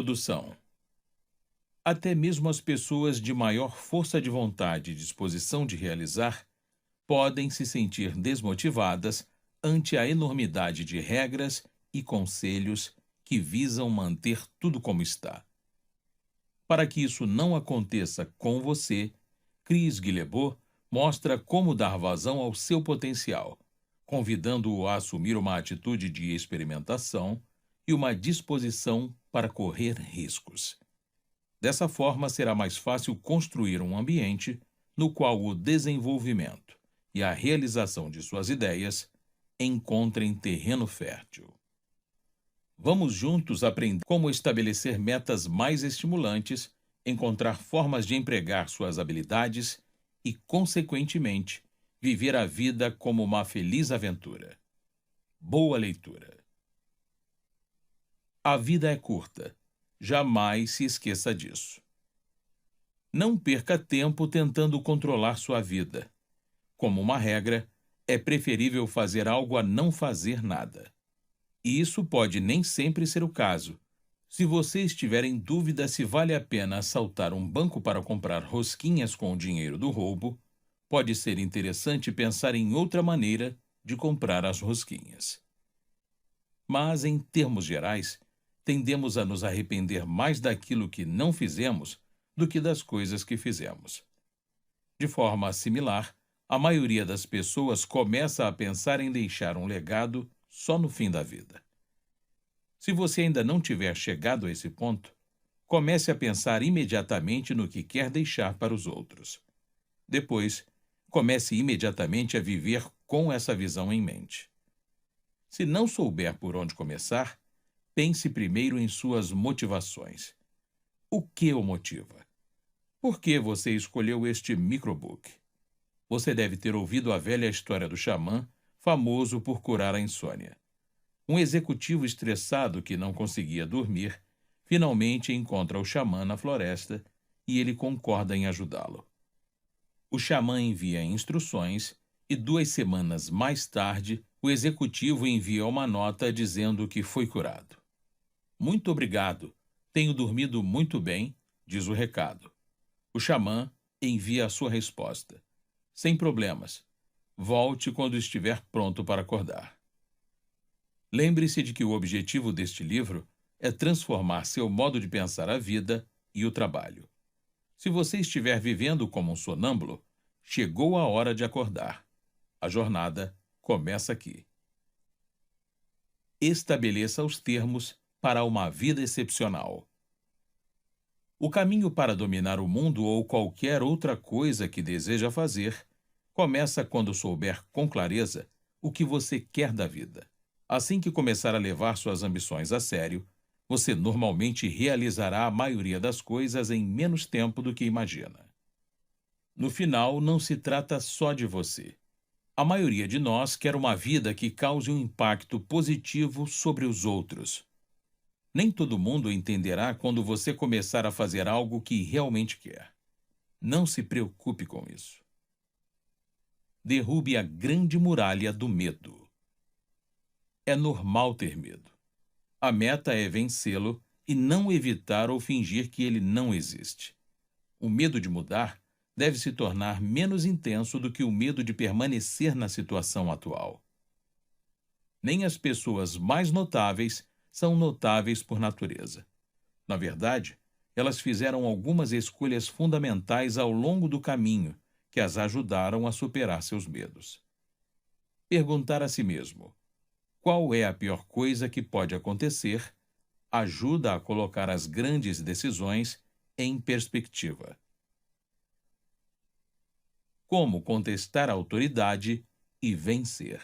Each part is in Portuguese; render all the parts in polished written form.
Introdução. Até mesmo as pessoas de maior força de vontade e disposição de realizar podem se sentir desmotivadas ante a enormidade de regras e conselhos que visam manter tudo como está. Para que isso não aconteça com você, Chris Guillebeau mostra como dar vazão ao seu potencial, convidando-o a assumir uma atitude de experimentação e uma disposição para correr riscos. Dessa forma, será mais fácil construir um ambiente no qual o desenvolvimento e a realização de suas ideias encontrem terreno fértil. Vamos juntos aprender como estabelecer metas mais estimulantes, encontrar formas de empregar suas habilidades e, consequentemente, viver a vida como uma feliz aventura. Boa leitura. A vida é curta. Jamais se esqueça disso. Não perca tempo tentando controlar sua vida. Como uma regra, é preferível fazer algo a não fazer nada. E isso pode nem sempre ser o caso. Se você estiver em dúvida se vale a pena assaltar um banco para comprar rosquinhas com o dinheiro do roubo, pode ser interessante pensar em outra maneira de comprar as rosquinhas. Mas, em termos gerais, tendemos a nos arrepender mais daquilo que não fizemos do que das coisas que fizemos. De forma similar, a maioria das pessoas começa a pensar em deixar um legado só no fim da vida. Se você ainda não tiver chegado a esse ponto, comece a pensar imediatamente no que quer deixar para os outros. Depois, comece imediatamente a viver com essa visão em mente. Se não souber por onde começar, pense primeiro em suas motivações. O que o motiva? Por que você escolheu este microbook? Você deve ter ouvido a velha história do xamã, famoso por curar a insônia. Um executivo estressado que não conseguia dormir, finalmente encontra o xamã na floresta e ele concorda em ajudá-lo. O xamã envia instruções e 2 semanas mais tarde, o executivo envia uma nota dizendo que foi curado. Muito obrigado, tenho dormido muito bem, diz o recado. O xamã envia a sua resposta. Sem problemas. Volte quando estiver pronto para acordar. Lembre-se de que o objetivo deste livro é transformar seu modo de pensar a vida e o trabalho. Se você estiver vivendo como um sonâmbulo, chegou a hora de acordar. A jornada começa aqui. Estabeleça os termos para uma vida excepcional. O caminho para dominar o mundo ou qualquer outra coisa que deseja fazer começa quando souber com clareza o que você quer da vida. Assim que começar a levar suas ambições a sério, você normalmente realizará a maioria das coisas em menos tempo do que imagina. No final, não se trata só de você. A maioria de nós quer uma vida que cause um impacto positivo sobre os outros. Nem todo mundo entenderá quando você começar a fazer algo que realmente quer. Não se preocupe com isso. Derrube a grande muralha do medo. É normal ter medo. A meta é vencê-lo e não evitar ou fingir que ele não existe. O medo de mudar deve se tornar menos intenso do que o medo de permanecer na situação atual. Nem as pessoas mais notáveis são notáveis por natureza. Na verdade, elas fizeram algumas escolhas fundamentais ao longo do caminho que as ajudaram a superar seus medos. Perguntar a si mesmo: qual é a pior coisa que pode acontecer? Ajuda a colocar as grandes decisões em perspectiva. Como contestar a autoridade e vencer.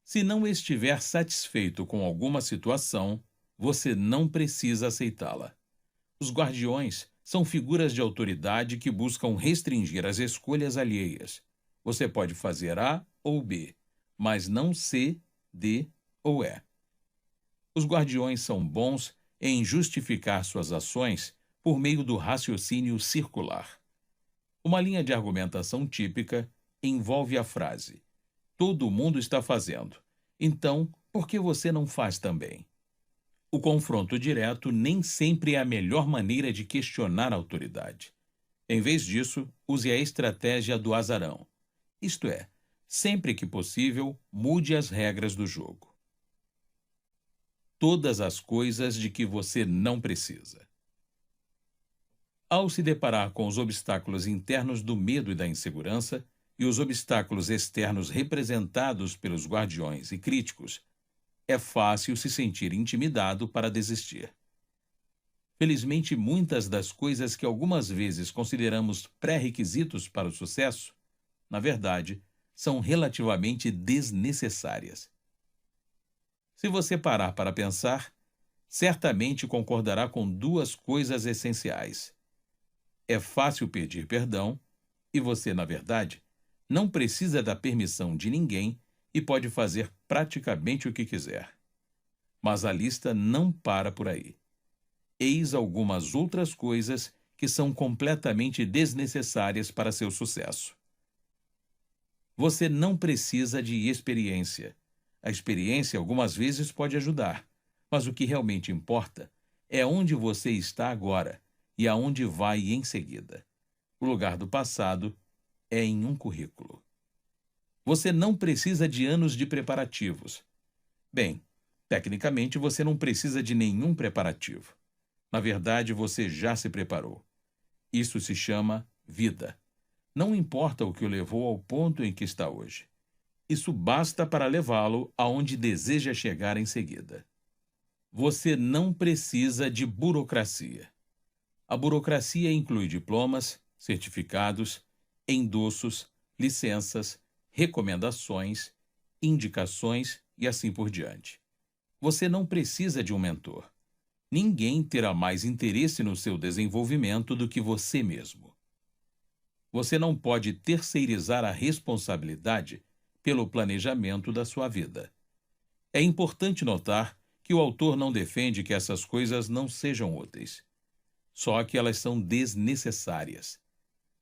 Se não estiver satisfeito com alguma situação, você não precisa aceitá-la. Os guardiões são figuras de autoridade que buscam restringir as escolhas alheias. Você pode fazer A ou B, mas não C, D ou E. Os guardiões são bons em justificar suas ações por meio do raciocínio circular. Uma linha de argumentação típica envolve a frase: todo mundo está fazendo, então por que você não faz também? O confronto direto nem sempre é a melhor maneira de questionar a autoridade. Em vez disso, use a estratégia do azarão. Isto é, sempre que possível, mude as regras do jogo. Todas as coisas de que você não precisa. Ao se deparar com os obstáculos internos do medo e da insegurança, e os obstáculos externos representados pelos guardiões e críticos, é fácil se sentir intimidado para desistir. Felizmente, muitas das coisas que algumas vezes consideramos pré-requisitos para o sucesso, na verdade, são relativamente desnecessárias. Se você parar para pensar, certamente concordará com duas coisas essenciais. É fácil pedir perdão e você, na verdade, não precisa da permissão de ninguém e pode fazer praticamente o que quiser. Mas a lista não para por aí. Eis algumas outras coisas que são completamente desnecessárias para seu sucesso. Você não precisa de experiência. A experiência algumas vezes pode ajudar, mas o que realmente importa é onde você está agora e aonde vai em seguida. O lugar do passado é em um currículo. Você não precisa de anos de preparativos. Bem, tecnicamente você não precisa de nenhum preparativo. Na verdade, você já se preparou. Isso se chama vida. Não importa o que o levou ao ponto em que está hoje. Isso basta para levá-lo aonde deseja chegar em seguida. Você não precisa de burocracia. A burocracia inclui diplomas, certificados, endossos, licenças, recomendações, indicações e assim por diante. Você não precisa de um mentor. Ninguém terá mais interesse no seu desenvolvimento do que você mesmo. Você não pode terceirizar a responsabilidade pelo planejamento da sua vida. É importante notar que o autor não defende que essas coisas não sejam úteis. Só que elas são desnecessárias.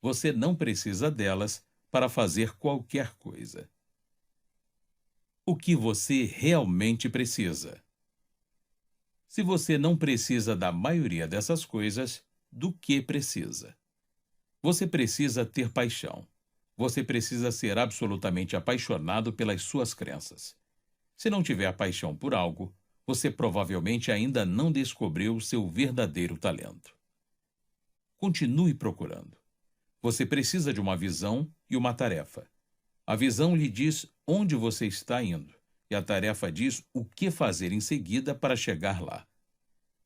Você não precisa delas para fazer qualquer coisa. O que você realmente precisa? Se você não precisa da maioria dessas coisas, do que precisa? Você precisa ter paixão. Você precisa ser absolutamente apaixonado pelas suas crenças. Se não tiver paixão por algo, você provavelmente ainda não descobriu seu verdadeiro talento. Continue procurando. Você precisa de uma visão e uma tarefa. A visão lhe diz onde você está indo, e a tarefa diz o que fazer em seguida para chegar lá.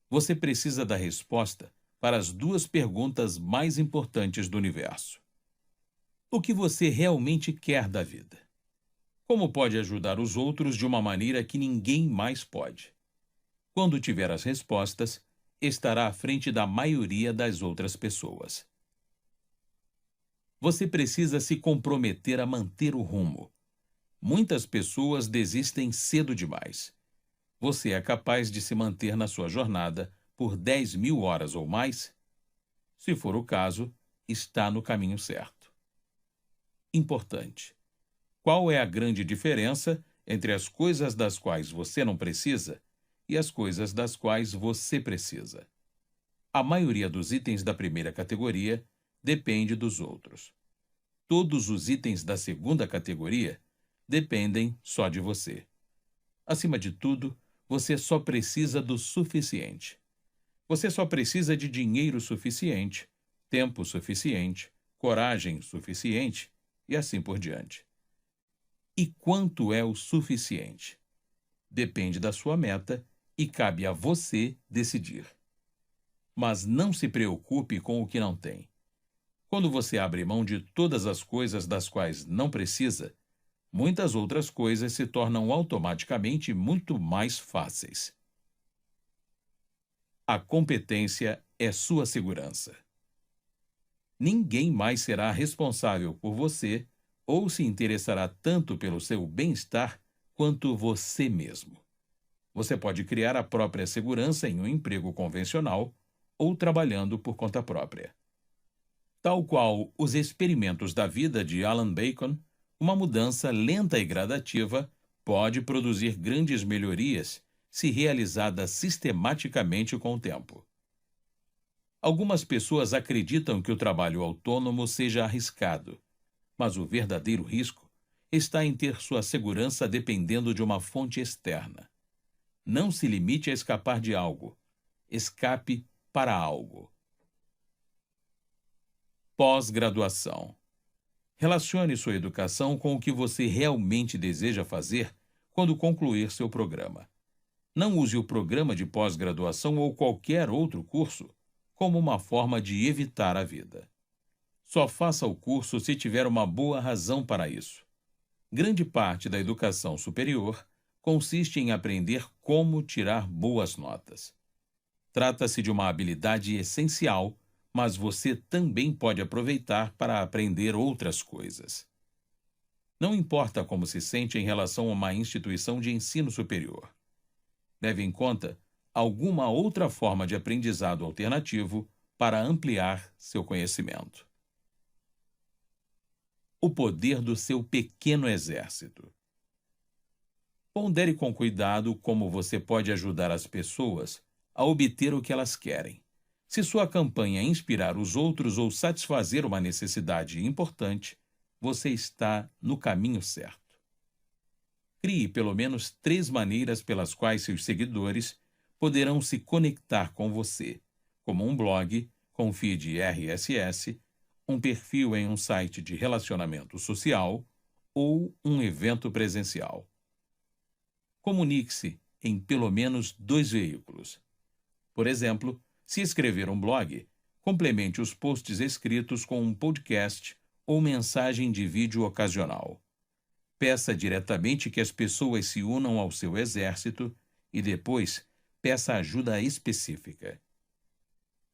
Você precisa da resposta para as duas perguntas mais importantes do universo. O que você realmente quer da vida? Como pode ajudar os outros de uma maneira que ninguém mais pode? Quando tiver as respostas, estará à frente da maioria das outras pessoas. Você precisa se comprometer a manter o rumo. Muitas pessoas desistem cedo demais. Você é capaz de se manter na sua jornada por 10.000 horas ou mais? Se for o caso, está no caminho certo. Importante. Qual é a grande diferença entre as coisas das quais você não precisa e as coisas das quais você precisa? A maioria dos itens da primeira categoria depende dos outros. Todos os itens da segunda categoria dependem só de você. Acima de tudo, você só precisa do suficiente. Você só precisa de dinheiro suficiente, tempo suficiente, coragem suficiente e assim por diante. E quanto é o suficiente? Depende da sua meta e cabe a você decidir. Mas não se preocupe com o que não tem. Quando você abre mão de todas as coisas das quais não precisa, muitas outras coisas se tornam automaticamente muito mais fáceis. A competência é sua segurança. Ninguém mais será responsável por você ou se interessará tanto pelo seu bem-estar quanto você mesmo. Você pode criar a própria segurança em um emprego convencional ou trabalhando por conta própria. Tal qual os experimentos da vida de Alan Bacon, uma mudança lenta e gradativa pode produzir grandes melhorias se realizada sistematicamente com o tempo. Algumas pessoas acreditam que o trabalho autônomo seja arriscado, mas o verdadeiro risco está em ter sua segurança dependendo de uma fonte externa. Não se limite a escapar de algo. Escape para algo. Pós-graduação. Relacione sua educação com o que você realmente deseja fazer quando concluir seu programa. Não use o programa de pós-graduação ou qualquer outro curso como uma forma de evitar a vida. Só faça o curso se tiver uma boa razão para isso. Grande parte da educação superior consiste em aprender como tirar boas notas. Trata-se de uma habilidade essencial, mas você também pode aproveitar para aprender outras coisas. Não importa como se sente em relação a uma instituição de ensino superior. Leve em conta alguma outra forma de aprendizado alternativo para ampliar seu conhecimento. O poder do seu pequeno exército. Pondere com cuidado como você pode ajudar as pessoas a obter o que elas querem. Se sua campanha inspirar os outros ou satisfazer uma necessidade importante, você está no caminho certo. Crie pelo menos 3 maneiras pelas quais seus seguidores poderão se conectar com você, como um blog com feed RSS, um perfil em um site de relacionamento social ou um evento presencial. Comunique-se em pelo menos 2 veículos. Por exemplo, se escrever um blog, complemente os posts escritos com um podcast ou mensagem de vídeo ocasional. Peça diretamente que as pessoas se unam ao seu exército e depois peça ajuda específica.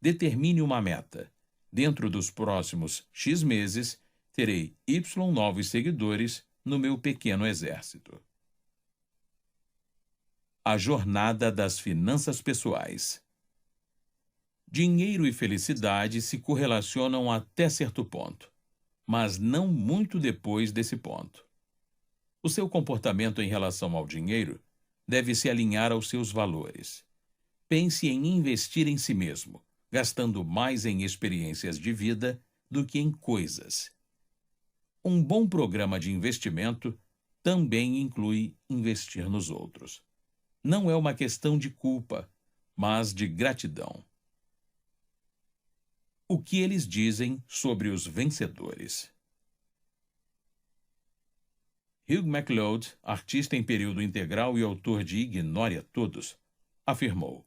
Determine uma meta. Dentro dos próximos X meses, terei Y novos seguidores no meu pequeno exército. A jornada das finanças pessoais. Dinheiro e felicidade se correlacionam até certo ponto, mas não muito depois desse ponto. O seu comportamento em relação ao dinheiro deve se alinhar aos seus valores. Pense em investir em si mesmo, gastando mais em experiências de vida do que em coisas. Um bom programa de investimento também inclui investir nos outros. Não é uma questão de culpa, mas de gratidão. O que eles dizem sobre os vencedores? Hugh MacLeod, artista em período integral e autor de Ignore a Todos, afirmou: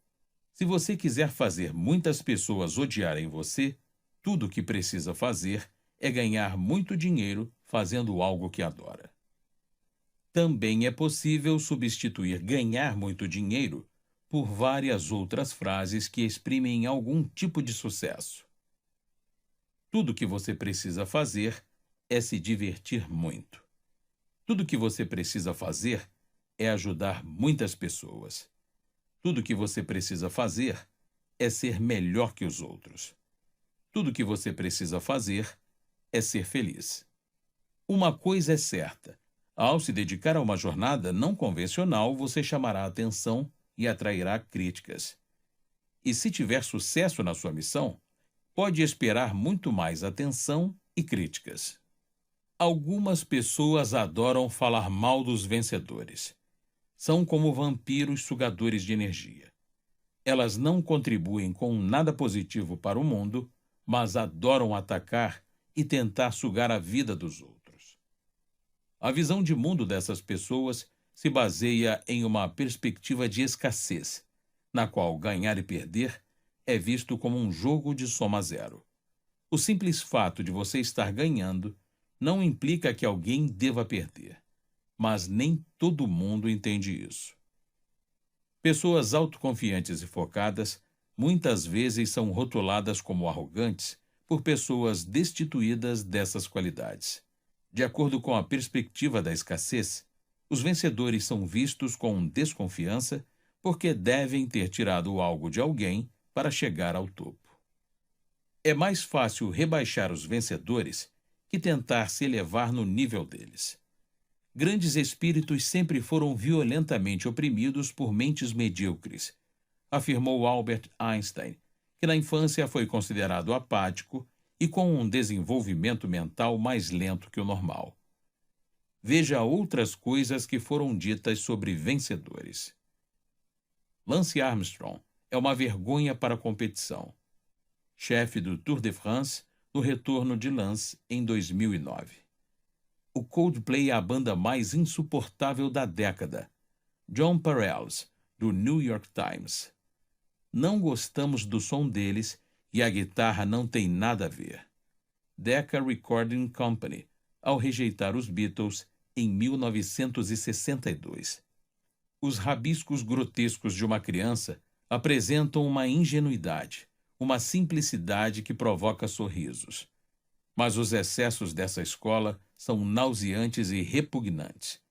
se você quiser fazer muitas pessoas odiarem você, tudo o que precisa fazer é ganhar muito dinheiro fazendo algo que adora. Também é possível substituir ganhar muito dinheiro por várias outras frases que exprimem algum tipo de sucesso. Tudo o que você precisa fazer é se divertir muito. Tudo o que você precisa fazer é ajudar muitas pessoas. Tudo o que você precisa fazer é ser melhor que os outros. Tudo o que você precisa fazer é ser feliz. Uma coisa é certa: ao se dedicar a uma jornada não convencional, você chamará atenção e atrairá críticas. E se tiver sucesso na sua missão, pode esperar muito mais atenção e críticas. Algumas pessoas adoram falar mal dos vencedores. São como vampiros sugadores de energia. Elas não contribuem com nada positivo para o mundo, mas adoram atacar e tentar sugar a vida dos outros. A visão de mundo dessas pessoas se baseia em uma perspectiva de escassez, na qual ganhar e perder é visto como um jogo de soma zero. O simples fato de você estar ganhando não implica que alguém deva perder, mas nem todo mundo entende isso. Pessoas autoconfiantes e focadas muitas vezes são rotuladas como arrogantes por pessoas destituídas dessas qualidades. De acordo com a perspectiva da escassez, os vencedores são vistos com desconfiança porque devem ter tirado algo de alguém para chegar ao topo. É mais fácil rebaixar os vencedores que tentar se elevar no nível deles. Grandes espíritos sempre foram violentamente oprimidos por mentes medíocres, afirmou Albert Einstein, que na infância foi considerado apático e com um desenvolvimento mental mais lento que o normal. Veja outras coisas que foram ditas sobre vencedores. Lance Armstrong é uma vergonha para a competição. Chefe do Tour de France no retorno de Lance em 2009. O Coldplay é a banda mais insuportável da década. John Pareles, do New York Times. Não gostamos do som deles e a guitarra não tem nada a ver. Decca Recording Company, ao rejeitar os Beatles em 1962. Os rabiscos grotescos de uma criança apresentam uma ingenuidade, uma simplicidade que provoca sorrisos. Mas os excessos dessa escola são nauseantes e repugnantes.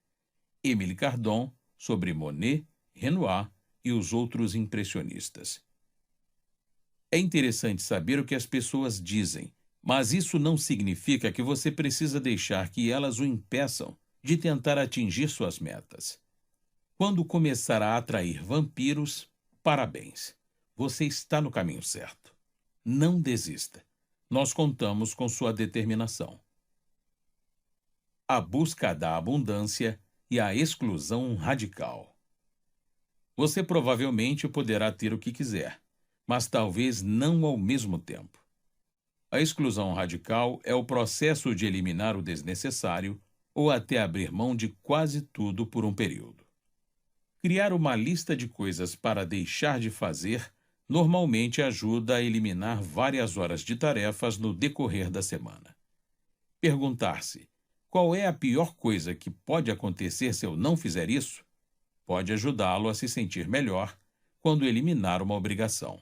Émile Cardon, sobre Monet, Renoir e os outros impressionistas. É interessante saber o que as pessoas dizem, mas isso não significa que você precisa deixar que elas o impeçam de tentar atingir suas metas. Quando começar a atrair vampiros, parabéns. Você está no caminho certo. Não desista. Nós contamos com sua determinação. A busca da abundância e a exclusão radical. Você provavelmente poderá ter o que quiser, mas talvez não ao mesmo tempo. A exclusão radical é o processo de eliminar o desnecessário ou até abrir mão de quase tudo por um período. Criar uma lista de coisas para deixar de fazer normalmente ajuda a eliminar várias horas de tarefas no decorrer da semana. Perguntar-se: qual é a pior coisa que pode acontecer se eu não fizer isso? Pode ajudá-lo a se sentir melhor quando eliminar uma obrigação.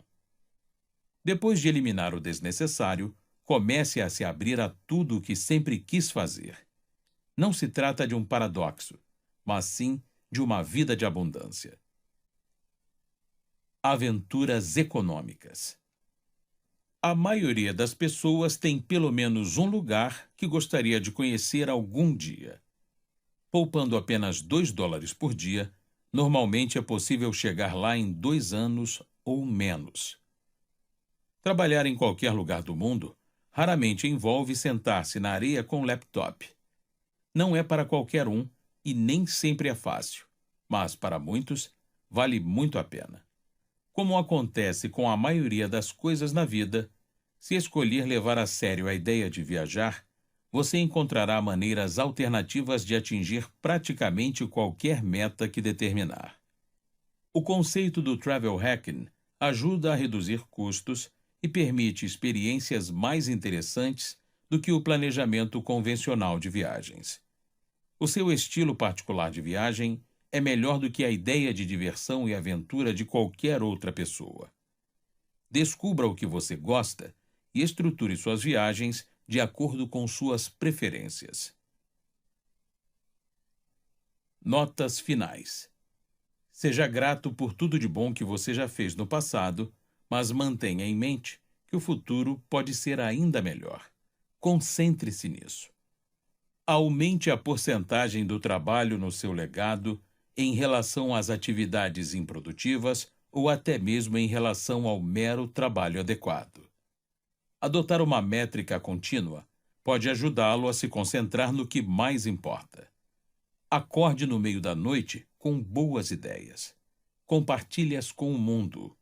Depois de eliminar o desnecessário, comece a se abrir a tudo o que sempre quis fazer. Não se trata de um paradoxo, mas sim de uma vida de abundância. Aventuras econômicas. A maioria das pessoas tem pelo menos um lugar que gostaria de conhecer algum dia. Poupando apenas $2 por dia, normalmente é possível chegar lá em 2 anos ou menos. Trabalhar em qualquer lugar do mundo raramente envolve sentar-se na areia com um laptop. Não é para qualquer um e nem sempre é fácil, mas para muitos vale muito a pena. Como acontece com a maioria das coisas na vida, se escolher levar a sério a ideia de viajar, você encontrará maneiras alternativas de atingir praticamente qualquer meta que determinar. O conceito do travel hacking ajuda a reduzir custos e permite experiências mais interessantes do que o planejamento convencional de viagens. O seu estilo particular de viagem é melhor do que a ideia de diversão e aventura de qualquer outra pessoa. Descubra o que você gosta e estruture suas viagens de acordo com suas preferências. Notas finais. Seja grato por tudo de bom que você já fez no passado, mas mantenha em mente que o futuro pode ser ainda melhor. Concentre-se nisso. Aumente a porcentagem do trabalho no seu legado em relação às atividades improdutivas ou até mesmo em relação ao mero trabalho adequado. Adotar uma métrica contínua pode ajudá-lo a se concentrar no que mais importa. Acorde no meio da noite com boas ideias. Compartilhe-as com o mundo.